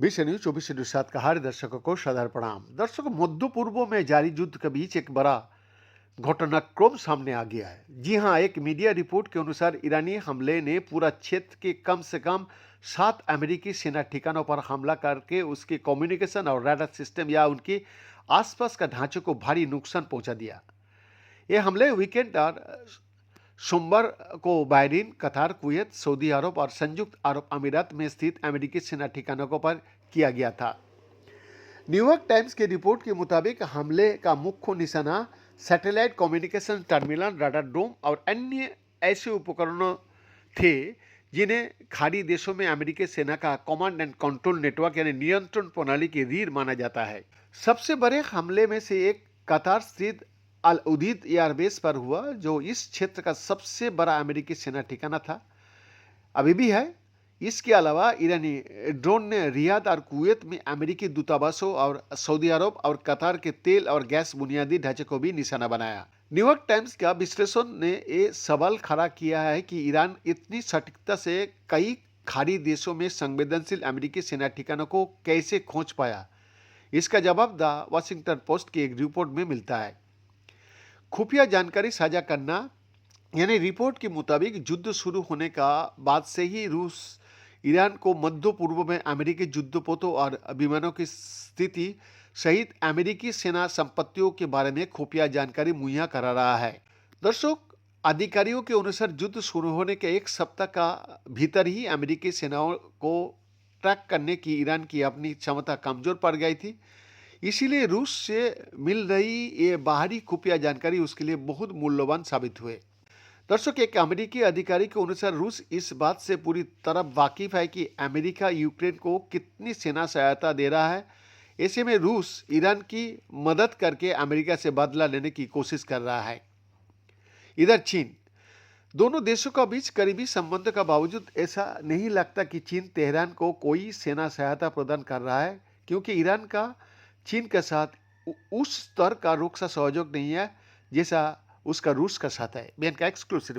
विश्व न्यूज 24/7 का हर दर्शकों को सादर प्रणाम। दर्शकों, मध्य पूर्व में जारी युद्ध के बीच एक बड़ा घटनाक्रम सामने आ गया है। जी हां, एक मीडिया रिपोर्ट के अनुसार ईरानी हमले ने पूरा क्षेत्र के कम से कम 7 अमेरिकी सेना ठिकानों पर हमला करके उसके कम्युनिकेशन और रडार सिस्टम या उनके आसपास का ढांचे को भारी नुकसान पहुंचा दिया। ये हमले वीकेंड और सोमवार को बहरीन, कतार, कुवैत, सऊदी अरब और संयुक्त अरब अमीरात में स्थित अमेरिकी सेना ठिकानों पर किया गया था। न्यूयॉर्क टाइम्स की रिपोर्ट के मुताबिक हमले का मुख्य निशाना सैटेलाइट कम्युनिकेशन टर्मिनल, रडार डोम और अन्य ऐसे उपकरणों थे जिन्हें खाड़ी देशों में अमेरिकी सेना का कमांड एंड कंट्रोल नेटवर्क यानी नियंत्रण प्रणाली की रीढ़ माना जाता है। सबसे बड़े हमले में से एक कतार स्थित अल उदीद एयरबेस पर हुआ, जो इस क्षेत्र का सबसे बड़ा अमेरिकी सेना ठिकाना था, अभी भी है। इसके अलावा ईरानी ड्रोन ने रियाद और कुवैत में अमेरिकी दूतावासों और सऊदी अरब और कतार के तेल और गैस बुनियादी ढांचे को भी निशाना बनाया। न्यूयॉर्क टाइम्स का विश्लेषण ने ये सवाल खड़ा किया है कि ईरान इतनी सटीकता से कई खाड़ी देशों में संवेदनशील अमेरिकी सेना ठिकानों को कैसे खोज पाया। इसका जवाब द वाशिंगटन पोस्ट की एक रिपोर्ट में मिलता है। खुफिया जानकारी साझा करना, यानी रिपोर्ट के मुताबिक युद्ध शुरू होने का बाद से ही रूस ईरान को मध्य पूर्व में अमेरिकी युद्धपोतों और विमानों की स्थिति सहित अमेरिकी सेना संपत्तियों के बारे में खुफिया जानकारी मुहैया करा रहा है। दर्शक, अधिकारियों के अनुसार युद्ध शुरू होने के एक सप्ताह का भीतर ही अमेरिकी सेनाओं को ट्रैक करने की ईरान की अपनी क्षमता कमजोर पड़ गई थी। इसीलिए रूस से मिल रही ये बाहरी खुफिया जानकारी उसके लिए बहुत मूल्यवान साबित हुए। दर्शक, एक अमेरिकी अधिकारी के अनुसार रूस इस बात से पूरी तरह वाकिफ है कि अमेरिका यूक्रेन को कितनी सेना सहायता दे रहा है। ऐसे में रूस ईरान की मदद करके अमेरिका से बदला लेने की कोशिश कर रहा है। इधर चीन, दोनों देशों का बीच करीबी संबंध का बावजूद ऐसा नहीं लगता कि चीन तेहरान को कोई सेना सहायता प्रदान कर रहा है, क्योंकि ईरान का चीन के साथ उस स्तर का रुख सा सहयोग नहीं है जैसा उसका रूस का साथ है। मैं इनका एक्सक्लूसिव